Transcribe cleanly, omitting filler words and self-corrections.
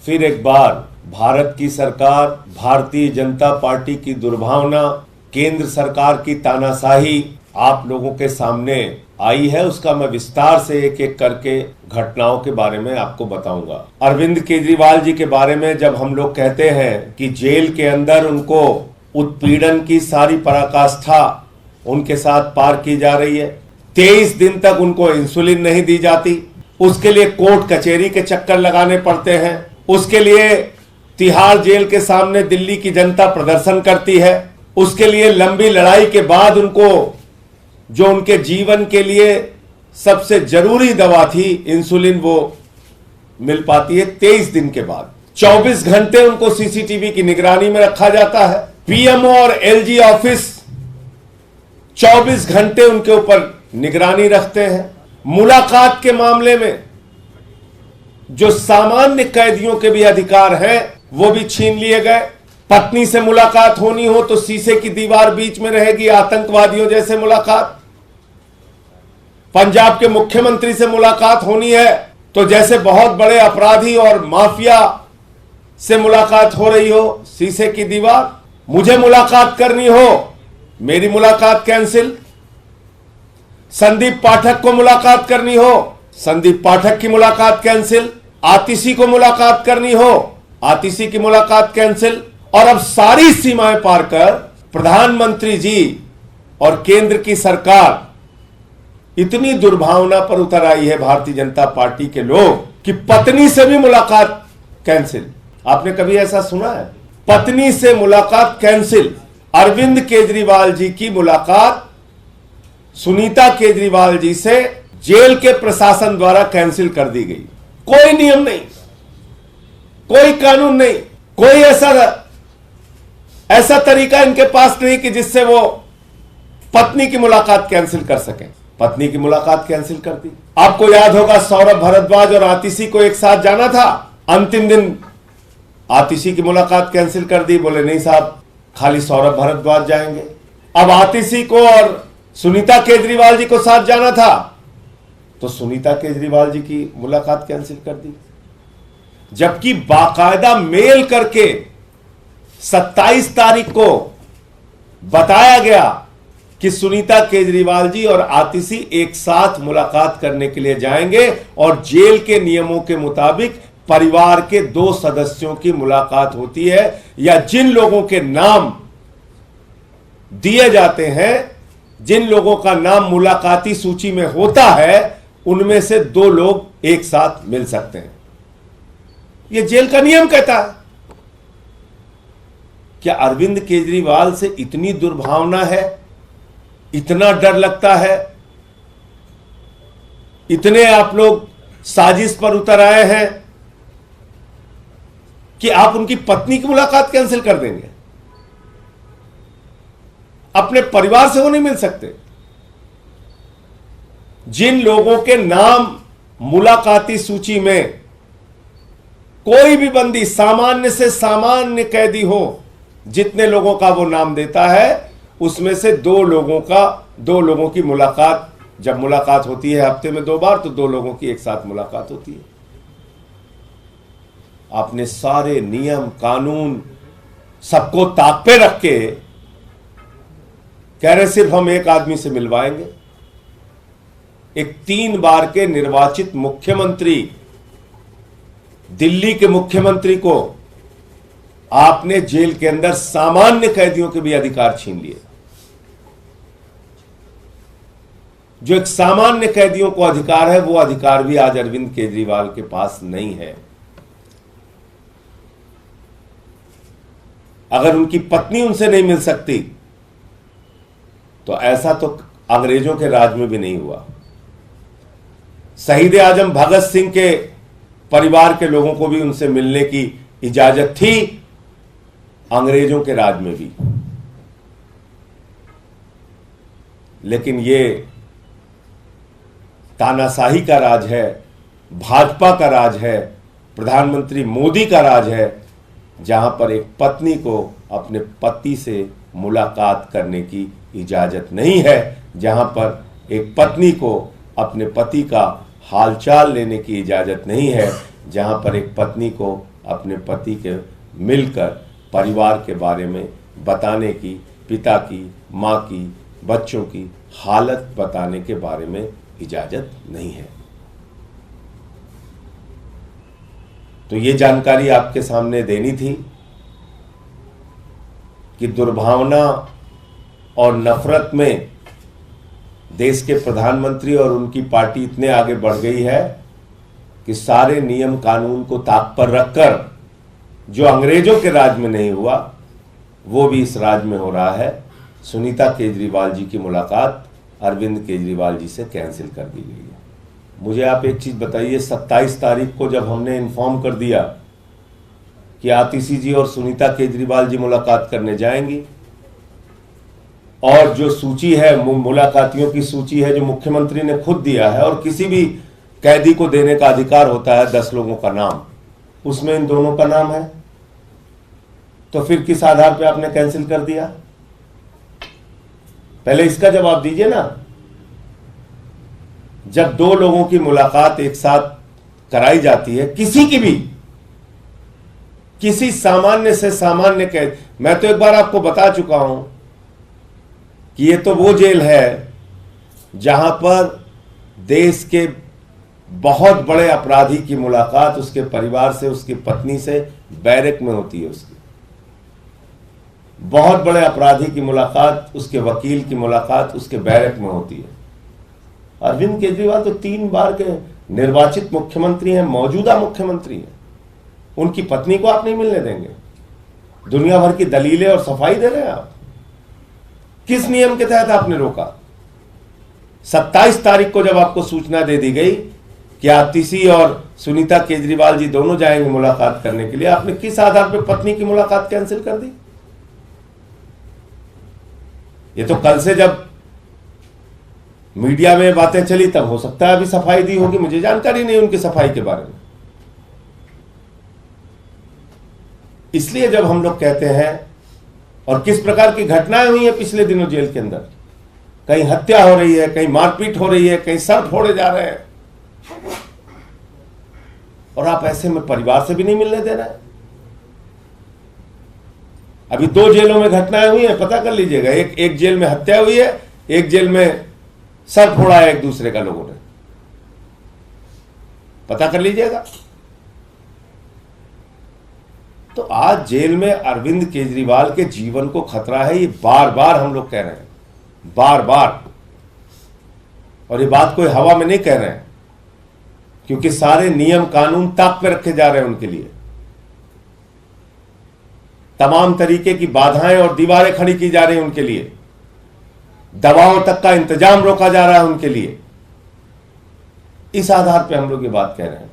फिर एक बार भारत की सरकार, भारतीय जनता पार्टी की दुर्भावना, केंद्र सरकार की तानाशाही आप लोगों के सामने आई है। उसका मैं विस्तार से एक एक करके घटनाओं के बारे में आपको बताऊंगा। अरविंद केजरीवाल जी के बारे में जब हम लोग कहते हैं कि जेल के अंदर उनको उत्पीड़न की सारी पराकाष्ठा उनके साथ पार की जा रही है, 23 दिन तक उनको इंसुलिन नहीं दी जाती, उसके लिए कोर्ट कचहरी के चक्कर लगाने पड़ते हैं, उसके लिए तिहाड़ जेल के सामने दिल्ली की जनता प्रदर्शन करती है, उसके लिए लंबी लड़ाई के बाद उनको जो उनके जीवन के लिए सबसे जरूरी दवा थी इंसुलिन, वो मिल पाती है 23 दिन के बाद। 24 घंटे उनको सीसीटीवी की निगरानी में रखा जाता है। पीएमओ और एलजी ऑफिस 24 घंटे उनके ऊपर निगरानी रखते हैं। मुलाकात के मामले में जो सामान्य कैदियों के भी अधिकार हैं वो भी छीन लिए गए। पत्नी से मुलाकात होनी हो तो शीशे की दीवार बीच में रहेगी, आतंकवादियों जैसे मुलाकात। पंजाब के मुख्यमंत्री से मुलाकात होनी है तो जैसे बहुत बड़े अपराधी और माफिया से मुलाकात हो रही हो, शीशे की दीवार। मुझे मुलाकात करनी हो, मेरी मुलाकात कैंसिल। संदीप पाठक को मुलाकात करनी हो, संदीप पाठक की मुलाकात कैंसिल। आतिशी को मुलाकात करनी हो, आतिशी की मुलाकात कैंसिल। और अब सारी सीमाएं पार कर प्रधानमंत्री जी और केंद्र की सरकार इतनी दुर्भावना पर उतर आई है, भारतीय जनता पार्टी के लोग, कि पत्नी से भी मुलाकात कैंसिल। आपने कभी ऐसा सुना है? पत्नी से मुलाकात कैंसिल। अरविंद केजरीवाल जी की मुलाकात सुनीता केजरीवाल जी से जेल के प्रशासन द्वारा कैंसिल कर दी गई। कोई नियम नहीं, कोई कानून नहीं, कोई ऐसा तरीका इनके पास नहीं कि जिससे वो पत्नी की मुलाकात कैंसिल कर सकें। पत्नी की मुलाकात कैंसिल कर दी। आपको याद होगा सौरभ भारद्वाज और आतिशी को एक साथ जाना था, अंतिम दिन आतिशी की मुलाकात कैंसिल कर दी। बोले नहीं साहब, खाली सौरभ भारद्वाज जाएंगे। अब आतिशी को और सुनीता केजरीवाल जी को साथ जाना था तो सुनीता केजरीवाल जी की मुलाकात कैंसिल कर दी। जबकि बाकायदा मेल करके 27 तारीख को बताया गया कि सुनीता केजरीवाल जी और आतिशी एक साथ मुलाकात करने के लिए जाएंगे और जेल के नियमों के मुताबिक परिवार के 2 सदस्यों की मुलाकात होती है, या जिन लोगों के नाम दिए जाते हैं, जिन लोगों का नाम मुलाकाती सूची में होता है, उनमें से 2 लोग एक साथ मिल सकते हैं। यह जेल का नियम कहता है। क्या अरविंद केजरीवाल से इतनी दुर्भावना है, इतना डर लगता है, इतने आप लोग साजिश पर उतर आए हैं कि आप उनकी पत्नी की मुलाकात कैंसिल कर देंगे? अपने परिवार से वो नहीं मिल सकते? जिन लोगों के नाम मुलाकाती सूची में कोई भी बंदी, सामान्य से सामान्य कैदी हो, जितने लोगों का वो नाम देता है, उसमें से 2 लोगों की मुलाकात, जब मुलाकात होती है हफ्ते में 2 बार, तो 2 लोगों की एक साथ मुलाकात होती है। आपने सारे नियम कानून सबको ताक पे रख के कह रहे सिर्फ हम एक आदमी से मिलवाएंगे। एक 3 बार के निर्वाचित मुख्यमंत्री, दिल्ली के मुख्यमंत्री को आपने जेल के अंदर सामान्य कैदियों के भी अधिकार छीन लिए। जो एक सामान्य कैदियों को अधिकार है, वो अधिकार भी आज अरविंद केजरीवाल के पास नहीं है। अगर उनकी पत्नी उनसे नहीं मिल सकती तो ऐसा तो अंग्रेजों के राज में भी नहीं हुआ। शहीद आजम भगत सिंह के परिवार के लोगों को भी उनसे मिलने की इजाजत थी, अंग्रेजों के राज में भी। लेकिन ये तानाशाही का राज है, भाजपा का राज है, प्रधानमंत्री मोदी का राज है, जहां पर एक पत्नी को अपने पति से मुलाकात करने की इजाजत नहीं है, जहां पर एक पत्नी को अपने पति का हालचाल लेने की इजाजत नहीं है, जहां पर एक पत्नी को अपने पति के मिलकर परिवार के बारे में बताने की, पिता की, माँ की, बच्चों की हालत बताने के बारे में इजाजत नहीं है। तो ये जानकारी आपके सामने देनी थी कि दुर्भावना और नफरत में देश के प्रधानमंत्री और उनकी पार्टी इतने आगे बढ़ गई है कि सारे नियम कानून को ताक पर रखकर जो अंग्रेजों के राज में नहीं हुआ वो भी इस राज में हो रहा है। सुनीता केजरीवाल जी की मुलाकात अरविंद केजरीवाल जी से कैंसिल कर दी गई है। मुझे आप एक चीज बताइए, 27 तारीख को जब हमने इन्फॉर्म कर दिया कि आतिशी जी और सुनीता केजरीवाल जी मुलाकात करने जाएंगी, और जो सूची है, मुलाकातियों की सूची है जो मुख्यमंत्री ने खुद दिया है, और किसी भी कैदी को देने का अधिकार होता है 10 लोगों का नाम, उसमें इन दोनों का नाम है, तो फिर किस आधार पे आपने कैंसिल कर दिया? पहले इसका जवाब दीजिए ना। जब दो लोगों की मुलाकात एक साथ कराई जाती है, किसी की भी, किसी सामान्य से सामान्य कैद, मैं तो एक बार आपको बता चुका हूं कि ये तो वो जेल है जहां पर देश के बहुत बड़े अपराधी की मुलाकात उसके परिवार से, उसकी पत्नी से बैरक में होती है। उसकी बहुत बड़े अपराधी की मुलाकात, उसके वकील की मुलाकात उसके बैरक में होती है। अरविंद केजरीवाल तो 3 बार के निर्वाचित मुख्यमंत्री हैं, मौजूदा मुख्यमंत्री हैं। उनकी पत्नी को आप नहीं मिलने देंगे? दुनिया भर की दलीलें और सफाई दे रहे हैं आप। किस नियम के तहत आपने रोका? 27 तारीख को जब आपको सूचना दे दी गई कि आतिशी और सुनीता केजरीवाल जी दोनों जाएंगे मुलाकात करने के लिए, आपने किस आधार पर पत्नी की मुलाकात कैंसिल कर दी? ये तो कल से जब मीडिया में बातें चली तब हो सकता है अभी सफाई दी होगी, मुझे जानकारी नहीं उनकी सफाई के बारे में। इसलिए जब हम लोग कहते हैं, और किस प्रकार की घटनाएं हुई हैं पिछले दिनों जेल के अंदर, कहीं हत्या हो रही है, कहीं मारपीट हो रही है, कहीं सर फोड़े जा रहे हैं, और आप ऐसे में परिवार से भी नहीं मिलने दे रहे हैं। अभी 2 जेलों में घटनाएं हुई हैं, पता कर लीजिएगा। एक जेल में हत्या हुई है, एक जेल में सर फोड़ा है एक दूसरे का, लोगों ने, पता कर लीजिएगा। तो आज जेल में अरविंद केजरीवाल के जीवन को खतरा है, ये बार बार हम लोग कह रहे हैं, बार बार। और ये बात कोई हवा में नहीं कह रहे हैं, क्योंकि सारे नियम कानून ताक पे रखे जा रहे हैं उनके लिए। तमाम तरीके की बाधाएं और दीवारें खड़ी की जा रही हैं उनके लिए। दवाओं तक का इंतजाम रोका जा रहा है उनके लिए। इस आधार पे हम लोग ये बात कह रहे हैं।